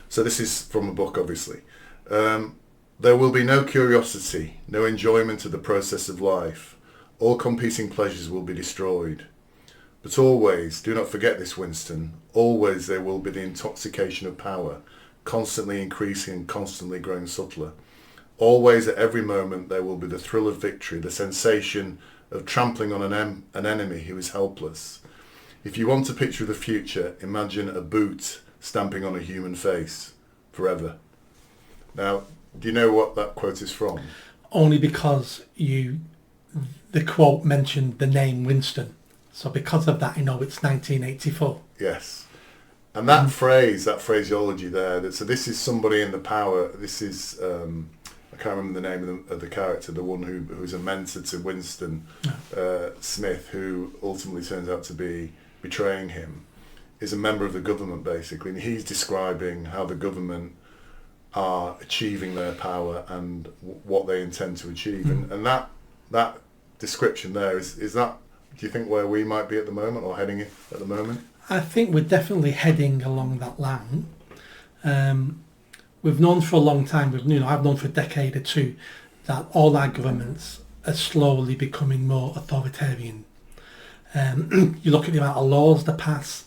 So this is from a book, obviously. There will be no curiosity, no enjoyment of the process of life. All competing pleasures will be destroyed. But always, do not forget this, Winston, always there will be the intoxication of power, constantly increasing and constantly growing subtler. Always, at every moment, there will be the thrill of victory, the sensation of trampling on an enemy who is helpless. If you want a picture of the future, imagine a boot stamping on a human face forever. Now, do you know what that quote is from? Only because the quote mentioned the name Winston. So because of that, I know it's 1984. Yes. And that phrase, that phraseology there, so this is somebody in the power, this is, I can't remember the name of the character, the one who's a mentor to Winston Smith, who ultimately turns out to be betraying him, is a member of the government, basically. And he's describing how the government are achieving their power and what they intend to achieve. And that description there, is that, do you think, where we might be at the moment, or heading at the moment? I think we're definitely heading along that line. We've known for a long time, I've known for a decade or two, that all our governments are slowly becoming more authoritarian. You look at the amount of laws they pass,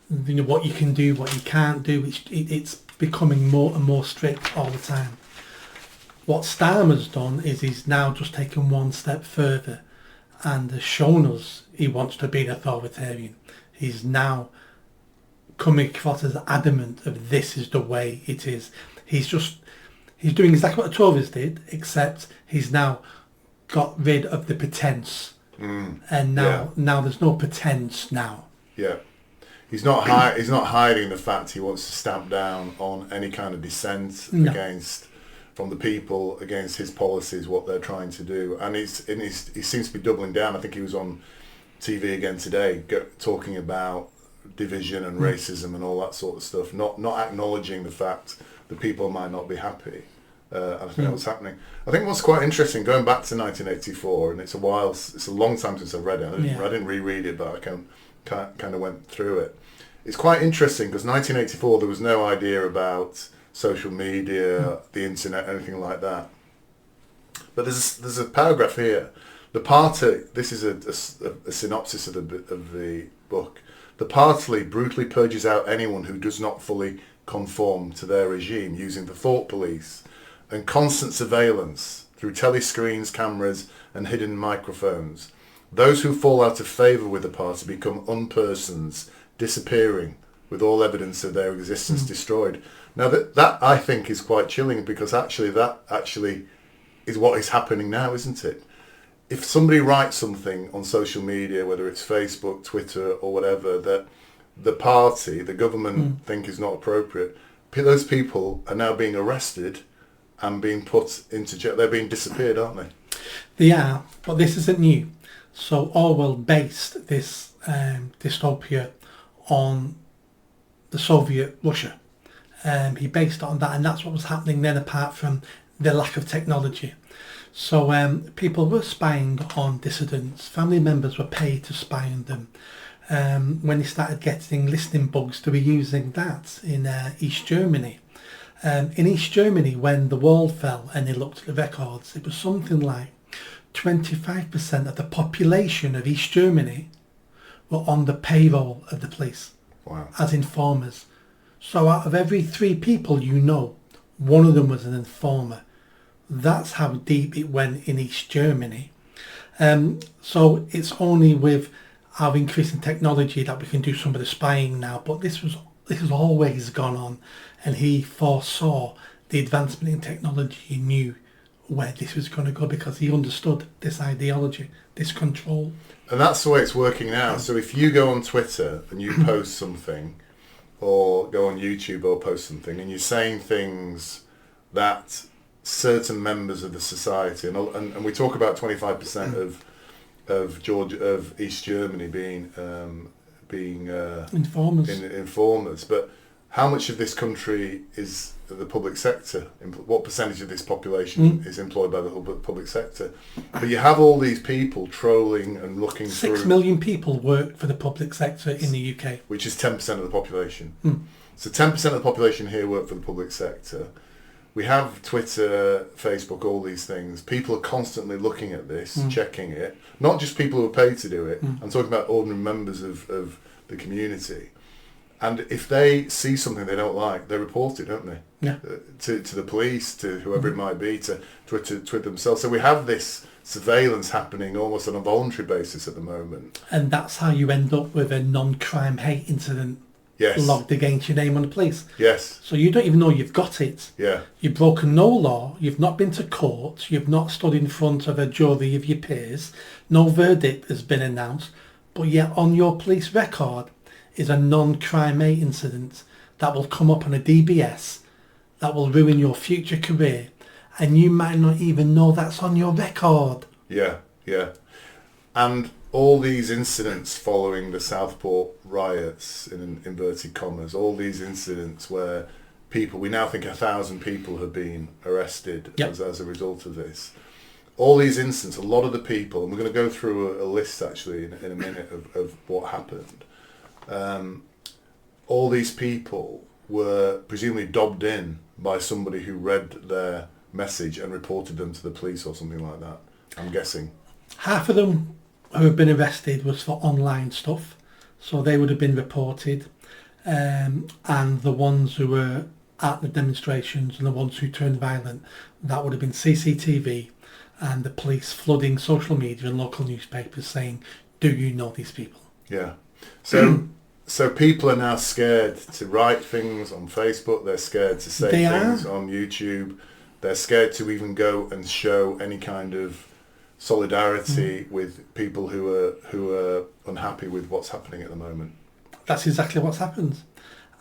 what you can do, what you can't do, it's becoming more and more strict all the time. What Starmer's done is he's now just taken one step further and has shown us he wants to be an authoritarian. He's now coming across as adamant of this is the way it is. He's doing exactly what the Tories did, except he's now got rid of the pretense. And now there's no pretense now. Yeah. He's not hiding the fact he wants to stamp down on any kind of dissent from the people against his policies, what they're trying to do. And he seems to be doubling down. I think he was on TV again today talking about division and racism and all that sort of stuff, not acknowledging the fact that people might not be happy. I think that was happening. I think what's quite interesting, going back to 1984, and it's a long time since I've read it. I didn't reread it, but I kind of went through it. It's quite interesting because 1984 there was no idea about social media, the internet, anything like that. But there's a paragraph here. The party. This is a synopsis of the book. The party brutally purges out anyone who does not fully conform to their regime, using the thought police and constant surveillance through telescreens, cameras, and hidden microphones. Those who fall out of favour with the party become unpersons, disappearing with all evidence of their existence destroyed. Now that I think is quite chilling, because that is what is happening now, isn't it? If somebody writes something on social media, whether it's Facebook, Twitter or whatever, that the party, the government think is not appropriate, those people are now being arrested and being put into jail. They're being disappeared, aren't they? They are, but this isn't new. So Orwell based this dystopia on the Soviet Russia. He based it on that, and that's what was happening then, apart from the lack of technology. So people were spying on dissidents. Family members were paid to spy on them. When they started getting listening bugs, they were using that in East Germany. In East Germany, when the wall fell and they looked at the records, it was something like 25% of the population of East Germany were on the payroll of the police. Wow. As informers. So out of every 3 people one of them was an informer. That's how deep it went in East Germany. So it's only with our increasing technology that we can do some of the spying now. But this has always gone on, and he foresaw the advancement in technology. He knew where this was going to go because he understood this ideology, this control. And that's the way it's working now. So if you go on Twitter and you post something, or go on YouTube or post something, and you're saying things that certain members of the society, and we talk about 25% of East Germany being informers, informers, but how much of this country is the public sector? What percentage of this population is employed by the public sector? But you have all these people trolling and looking through... 6 million people work for the public sector in the UK. Which is 10% of the population. So 10% of the population here work for the public sector. We have Twitter, Facebook, all these things. People are constantly looking at this, checking it. Not just people who are paid to do it. I'm talking about ordinary members of the community. And if they see something they don't like, they report it, don't they? Yeah. To the police, to whoever it might be, to Twitter themselves. So we have this surveillance happening almost on a voluntary basis at the moment. And that's how you end up with a non-crime hate incident logged against your name on the police. Yes. So you don't even know you've got it. Yeah. You've broken no law, you've not been to court, you've not stood in front of a jury of your peers, no verdict has been announced, but yet on your police record is a non-crime hate incident that will come up on a DBS, that will ruin your future career, and you might not even know that's on your record. Yeah, yeah. And all these incidents following the Southport riots, in inverted commas, all these incidents where people, we now think 1,000 people have been arrested as a result of this. All these incidents, a lot of the people, and we're going to go through a list actually in a minute of what happened. All these people were presumably dobbed in by somebody who read their message and reported them to the police or something like that, I'm guessing. Half of them who have been arrested was for online stuff, so they would have been reported, and the ones who were at the demonstrations and the ones who turned violent, that would have been CCTV and the police flooding social media and local newspapers saying, do you know these people? Yeah. So people are now scared to write things on Facebook, they're scared to say things on YouTube, they're scared to even go and show any kind of solidarity with people who are unhappy with what's happening at the moment. That's exactly what's happened.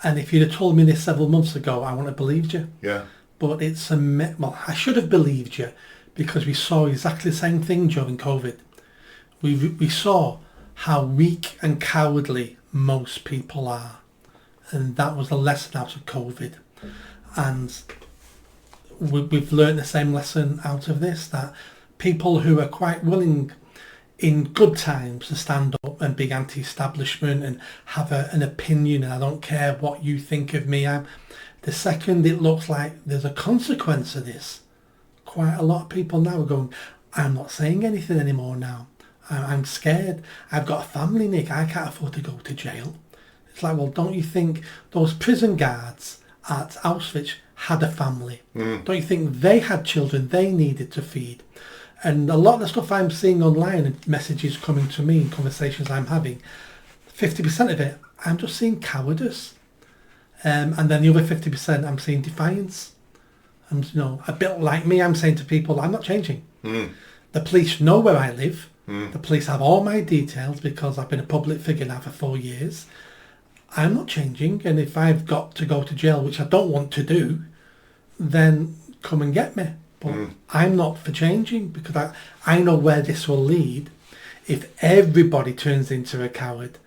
And if you'd have told me this several months ago, I wouldn't have believed you. Yeah. But it's well, I should have believed you because we saw exactly the same thing during COVID. We saw how weak and cowardly most people are, and that was the lesson out of COVID. And we've learned the same lesson out of this, that people who are quite willing in good times to stand up and be anti-establishment and have an opinion, and I don't care what you think of me, the second it looks like there's a consequence of this, quite a lot of people now are going, I'm not saying anything anymore now. I'm scared. I've got a family, Nick. I can't afford to go to jail. It's like, well, don't you think those prison guards at Auschwitz had a family? Don't you think they had children they needed to feed? And a lot of the stuff I'm seeing online and messages coming to me and conversations I'm having, 50% of it, I'm just seeing cowardice. And then the other 50%, I'm seeing defiance. And, a bit like me, I'm saying to people, I'm not changing. The police know where I live. The police have all my details because I've been a public figure now for 4 years. I'm not changing, and if I've got to go to jail, which I don't want to do, then come and get me. But I'm not for changing because I know where this will lead if everybody turns into a coward.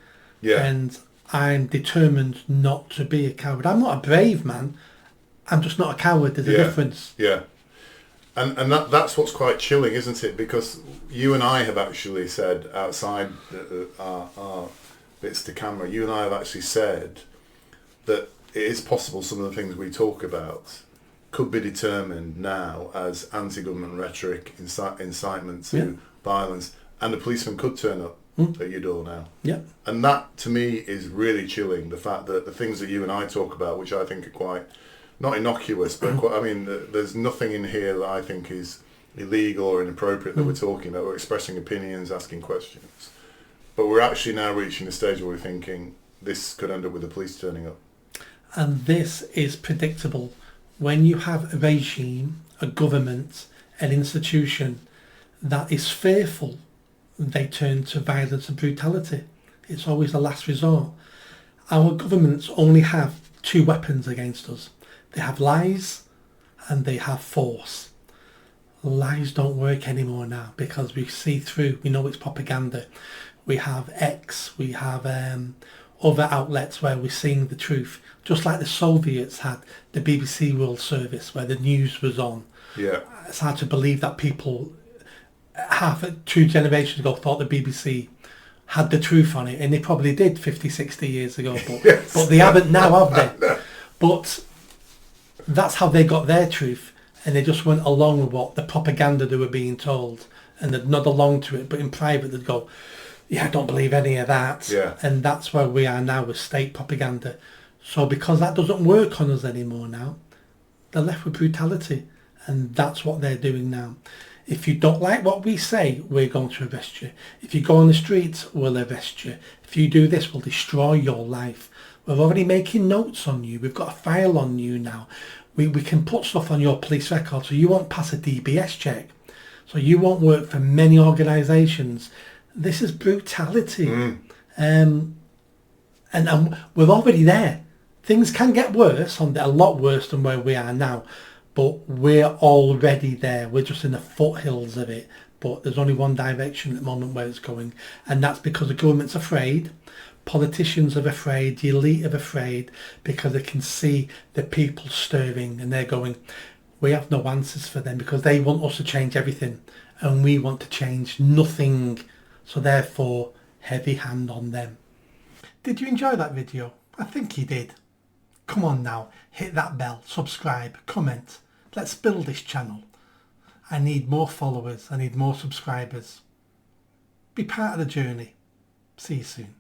Yeah. And I'm determined not to be a coward. I'm not a brave man. I'm just not a coward. There's a difference. Yeah. And that's what's quite chilling, isn't it? Because you and I have actually said outside our bits to camera, you and I have actually said that it is possible some of the things we talk about could be determined now as anti-government rhetoric, incitement to violence, and a policeman could turn up at your door now. Yeah. And that, to me, is really chilling, the fact that the things that you and I talk about, which I think are quite... not innocuous, but there's nothing in here that I think is illegal or inappropriate that we're talking about. We're expressing opinions, asking questions. But we're actually now reaching a stage where we're thinking this could end up with the police turning up. And this is predictable. When you have a regime, a government, an institution that is fearful, they turn to violence and brutality. It's always the last resort. Our governments only have 2 weapons against us. They have lies and they have force. Lies don't work anymore now because we see through, we know it's propaganda. We have X, we have other outlets where we're seeing the truth. Just like the Soviets had the BBC World Service where the news was on. Yeah. It's hard to believe that people two generations ago thought the BBC had the truth on it, and they probably did 50, 60 years ago, but, Yes. but they haven't now, have they? But that's how they got their truth, and they just went along with what the propaganda they were being told, and they'd nod along to it, but in private they'd go, yeah, I don't believe any of that. Yeah. And that's where we are now with state propaganda. So because that doesn't work on us anymore now, they're left with brutality, and that's what they're doing now. If you don't like what we say, we're going to arrest you. If you go on the streets, we'll arrest you. If you do this, we'll destroy your life. We're already making notes on you. We've got a file on you now. We can put stuff on your police record so you won't pass a DBS check. So you won't work for many organisations. This is brutality. And we're already there. Things can get worse, a lot worse than where we are now. But we're already there. We're just in the foothills of it. But there's only one direction at the moment where it's going. And that's because the government's afraid. Politicians are afraid. The elite are afraid. Because they can see the people stirring. And they're going, we have no answers for them. Because they want us to change everything. And we want to change nothing. So therefore, heavy hand on them. Did you enjoy that video? I think you did. Come on now. Hit that bell. Subscribe. Comment. Let's build this channel. I need more followers. I need more subscribers. Be part of the journey. See you soon.